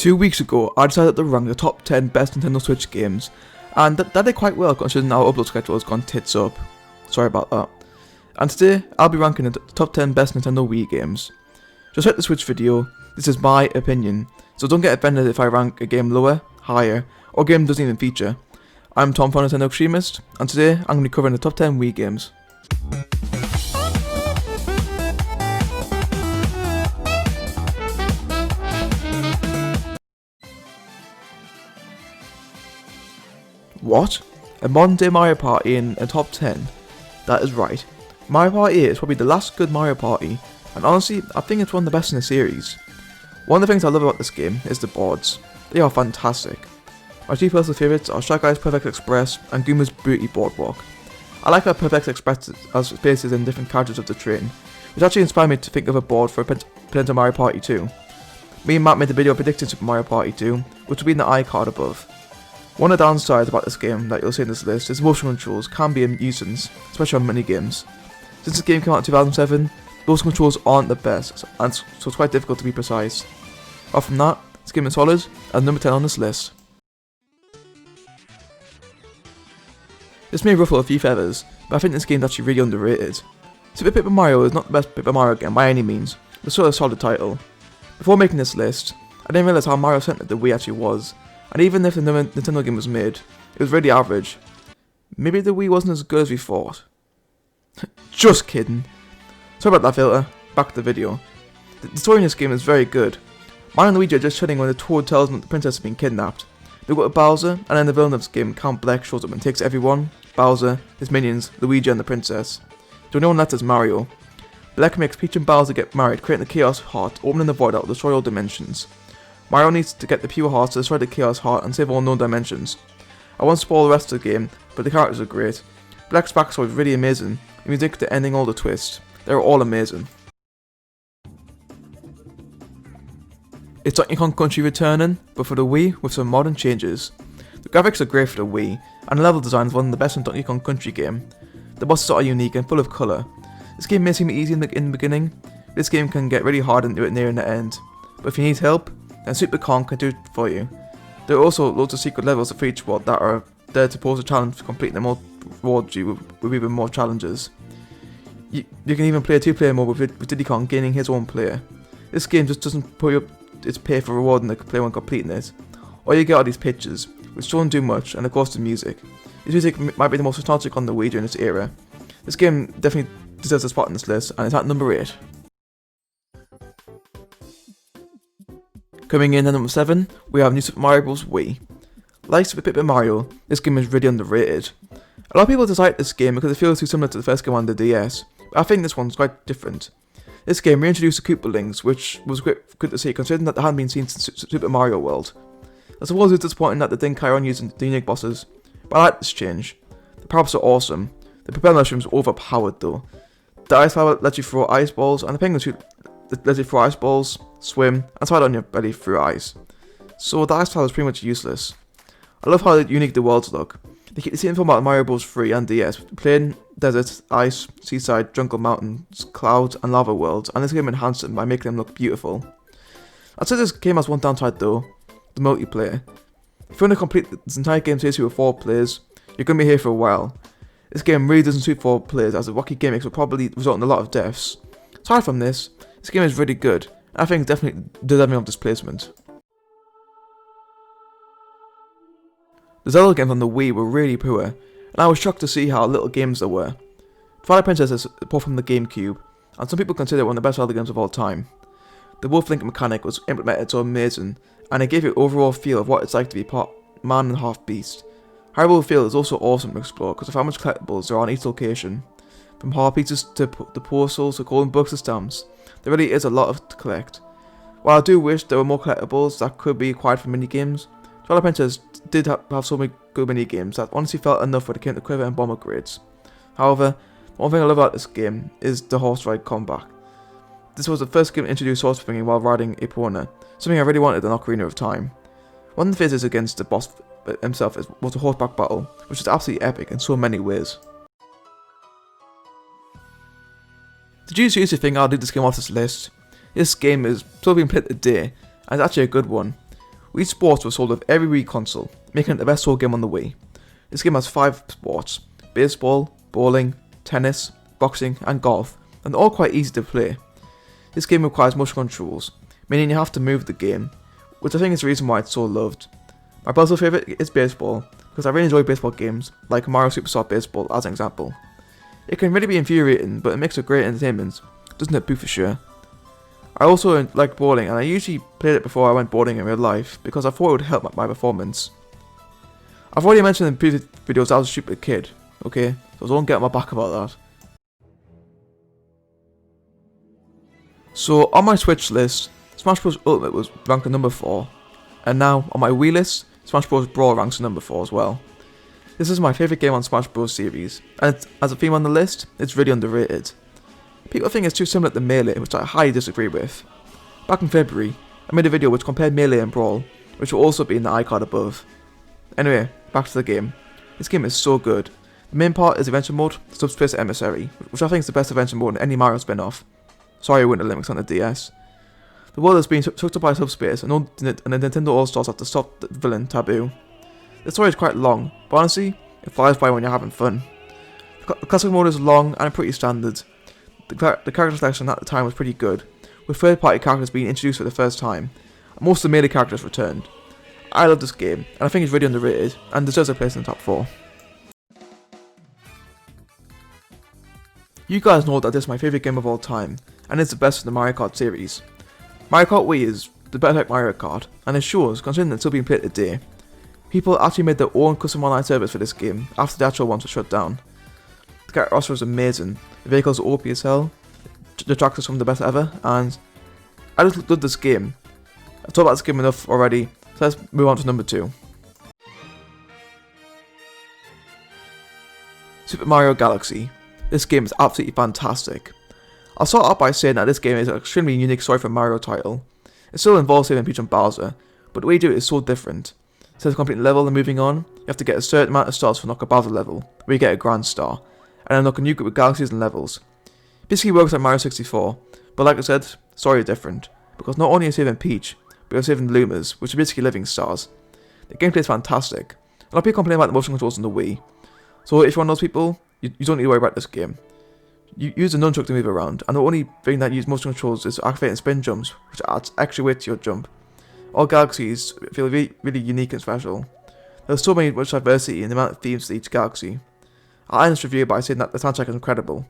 2 weeks ago, I decided to rank the top 10 best Nintendo Switch games, and that did quite well considering our upload schedule has gone tits up. Sorry about that. And today, I'll be ranking the top 10 best Nintendo Wii games. Just like the Switch video, this is my opinion, so don't get offended if I rank a game lower, higher, or a game doesn't even feature. I'm Tom from Nintendo Extremist, and today I'm going to be covering the top 10 Wii games. What? A modern day Mario Party in a top 10? That is right. Mario Party 8 is probably the last good Mario Party, and honestly, I think it's one of the best in the series. One of the things I love about this game is the boards. They are fantastic. My two personal favourites are Shy Guy's Perfect Express and Gooma's Beauty Boardwalk. I like how Perfect Express has spaces in different characters of the train, which actually inspired me to think of a board for Playing Mario Party 2. Me and Matt made a video predicting Super Mario Party 2, which will be in the iCard above. One of the downsides about this game that you'll see in this list is motion controls can be a nuisance, especially on mini-games. Since this game came out in 2007, those controls aren't the best, and so it's quite difficult to be precise. Apart from that, this game is solid, and number 10 on this list. This may ruffle a few feathers, but I think this game is actually really underrated. Super Paper Mario is not the best Paper Mario game by any means, but still a solid title. Before making this list, I didn't realise how Mario-centered the Wii actually was, and even if the Nintendo game was made, it was really average. Maybe the Wii wasn't as good as we thought. Just kidding. Sorry about that filter, back to the video. The story in this game is very good. Mario and Luigi are just chilling when the Toad tells them that the princess has been kidnapped. They go to Bowser, and then the villain of this game, Count Bleck, shows up and takes everyone: Bowser, his minions, Luigi and the princess. The only one left is Mario. Bleck makes Peach and Bowser get married, creating the Chaos Heart, opening the void that will destroy all dimensions. Mario needs to get the pure heart to destroy the Chaos Heart and save all known dimensions. I won't spoil the rest of the game, but the characters are great. Bleck's backstory is really amazing, the music, the ending, all the twists. They're all amazing. It's Donkey Kong Country returning, but for the Wii with some modern changes. The graphics are great for the Wii, and the level design is one of the best in Donkey Kong Country game. The bosses are unique and full of colour. This game may seem easy in the beginning, but this game can get really hard and near the end. But if you need help, then Super Kong can do it for you. There are also loads of secret levels for each world that are there to pose a challenge to complete them or reward you with even more challenges. You can even play a 2-player mode with Diddy Kong gaining his own player. This game just doesn't put you up its pay for rewarding the player when completing it. All you get are these pictures, which don't do much, and of course the music. This music might be the most nostalgic on the Wii during its era. This game definitely deserves a spot on this list, and it's at number 8. Coming in at number 7, we have New Super Mario Bros. Wii. Like Super Paper Mario, this game is really underrated. A lot of people dislike this game because it feels too similar to the first game on the DS, but I think this one's quite different. This game reintroduced the Koopalings, which was good to see considering that they hadn't been seen since Super Mario World. I suppose it's disappointing that they didn't carry on using the unique bosses, but I like this change. The power-ups are awesome. The Propel Mushrooms are overpowered though. The Ice Flower lets you throw ice balls, and the Penguin Suit lets you throw ice balls, swim, and slide on your belly through ice. So the Ice Flower is pretty much useless. I love how unique the worlds look. They keep the same format of Mario Bros. 3 and DS, plain, desert, ice, seaside, jungle, mountains, clouds, and lava worlds, and this game enhanced them by making them look beautiful. I'd say this game has one downside though, the multiplayer. If you want to complete this entire game seriously with 4 players, you're going to be here for a while. This game really doesn't suit 4 players, as the wacky gimmicks will probably result in a lot of deaths. Aside from this game is really good, and I think it's definitely deserving of this placement. The Zelda games on the Wii were really poor, and I was shocked to see how little games there were. Twilight Princess is apart from the GameCube, and some people consider it one of the best Zelda games of all time. The Wolf Link mechanic was implemented so amazing, and it gave you an overall feel of what it's like to be part man and half beast. Hyrule Field is also awesome to explore because of how much collectibles there are on each location. From heart pieces to the portals to golden books to stamps, there really is a lot to collect. While I do wish there were more collectibles that could be acquired from minigames, Twilight Princess did have so many good minigames that honestly felt enough when it came to Quiver and Bomber grades. However, one thing I love about this game is the horse ride combat. This was the first game to introduce horse swinging while riding Epona, something I really wanted in Ocarina of Time. One of the phases against the boss himself was a horseback battle, which was absolutely epic in so many ways. Did you seriously think I'll do this game off this list? This game is still being played today, and it's actually a good one. Wii Sports was sold with every Wii console, making it the best sold game on the Wii. This game has 5 sports: baseball, bowling, tennis, boxing, and golf, and they're all quite easy to play. This game requires motion controls, meaning you have to move the game, which I think is the reason why it's so loved. My personal favourite is baseball, because I really enjoy baseball games, like Mario Superstar Baseball as an example. It can really be infuriating, but it makes a great entertainment, doesn't it, Boo, for sure? I also like bowling, and I usually played it before I went bowling in real life, because I thought it would help my performance. I've already mentioned in previous videos I was a stupid kid, okay, so don't get on my back about that. So on my Switch list, Smash Bros Ultimate was ranked at number 4, and now on my Wii list, Smash Bros Brawl ranks at number 4 as well. This is my favourite game on Smash Bros series, and as a theme on the list, it's really underrated. People think it's too similar to Melee, which I highly disagree with. Back in February, I made a video which compared Melee and Brawl, which will also be in the iCard above. Anyway, back to the game. This game is so good. The main part is Adventure Mode, Subspace Emissary, which I think is the best adventure mode in any Mario spin-off. Sorry Winter Olympics on the DS. The world has been sucked up by subspace, and the Nintendo All-Stars have to stop the villain Taboo. The story is quite long, but honestly, it flies by when you're having fun. The classic mode is long and pretty standard. The character selection at the time was pretty good, with third-party characters being introduced for the first time, and most of the melee characters returned. I love this game, and I think it's really underrated, and deserves a place in the top 4. You guys know that this is my favourite game of all time, and it's the best in the Mario Kart series. Mario Kart Wii is the perfect Mario Kart, and it shows, considering it's still being played today. People actually made their own custom online service for this game, after the actual ones were shut down. The character roster is amazing, the vehicles are OP as hell, the tracks are some of the best ever, and I just love this game. I've talked about this game enough already, so let's move on to number 2. Super Mario Galaxy. This game is absolutely fantastic. I'll start off by saying that this game is an extremely unique story for a Mario title. It still involves saving Peach and Bowser, but the way you do it is so different. Instead of completing a level and moving on, you have to get a certain amount of stars to unlock a Bowser level, where you get a Grand Star, and unlock a new group of galaxies and levels. It basically works like Mario 64, but like I said, the story is different, because not only are you saving Peach, but you're saving Lumas, which are basically living stars. The gameplay is fantastic. A lot of people complain about the motion controls on the Wii, so if you're one of those people, you don't need to worry about this game. You use a nunchuck to move around, and the only thing that uses motion controls is activating spin jumps, which adds extra weight to your jump. All galaxies feel really unique and special. There's so much diversity in the amount of themes to each galaxy. I'll end this review by saying that the soundtrack is incredible.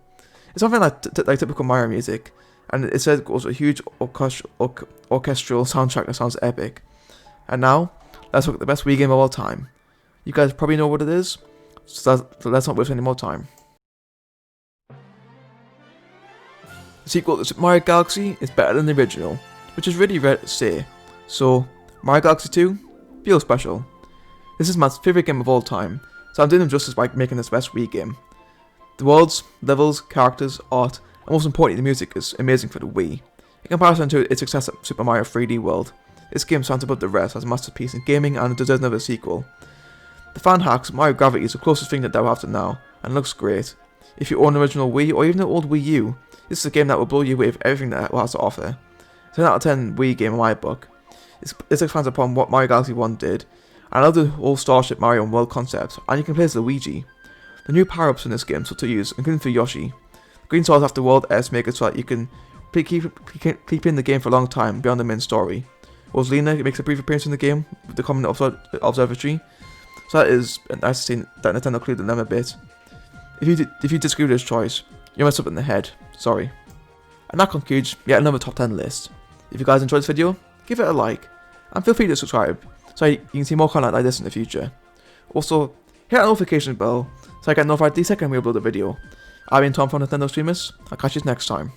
It's something like typical Mario music, and it says it goes a huge orchestral soundtrack that sounds epic. And now, let's look at the best Wii game of all time. You guys probably know what it is, so let's not waste any more time. The sequel to Super Mario Galaxy is better than the original, which is really rare to say. So, Mario Galaxy 2 feels special. This is my favourite game of all time, so I'm doing them justice by making this best Wii game. The worlds, levels, characters, art, and most importantly the music is amazing for the Wii. In comparison to its success at Super Mario 3D World, this game stands above the rest as a masterpiece in gaming and it deserves another sequel. The fan hacks Mario Gravity is the closest thing that they'll have to now, and it looks great. If you own the original Wii or even the old Wii U, this is a game that will blow you away with everything that it has to offer. 10 out of 10 Wii game in my book. This expands upon what Mario Galaxy 1 did, and I love the whole Starship Mario and world concept, and you can play as Luigi. The new power-ups in this game are to use, including for Yoshi. The green stars after World S make it so that you can keep in the game for a long time beyond the main story. Rosalina makes a brief appearance in the game with the common observatory, so that is nice to see that Nintendo included them a bit. If you disagree with this choice, you're messed up in the head, sorry. And that concludes yet another top 10 list. If you guys enjoyed this video, give it a like, and feel free to subscribe, so you can see more content like this in the future. Also, hit that notification bell, so I get notified the second we upload a video. I've been Tom from Nintendo Streamers, I'll catch you next time.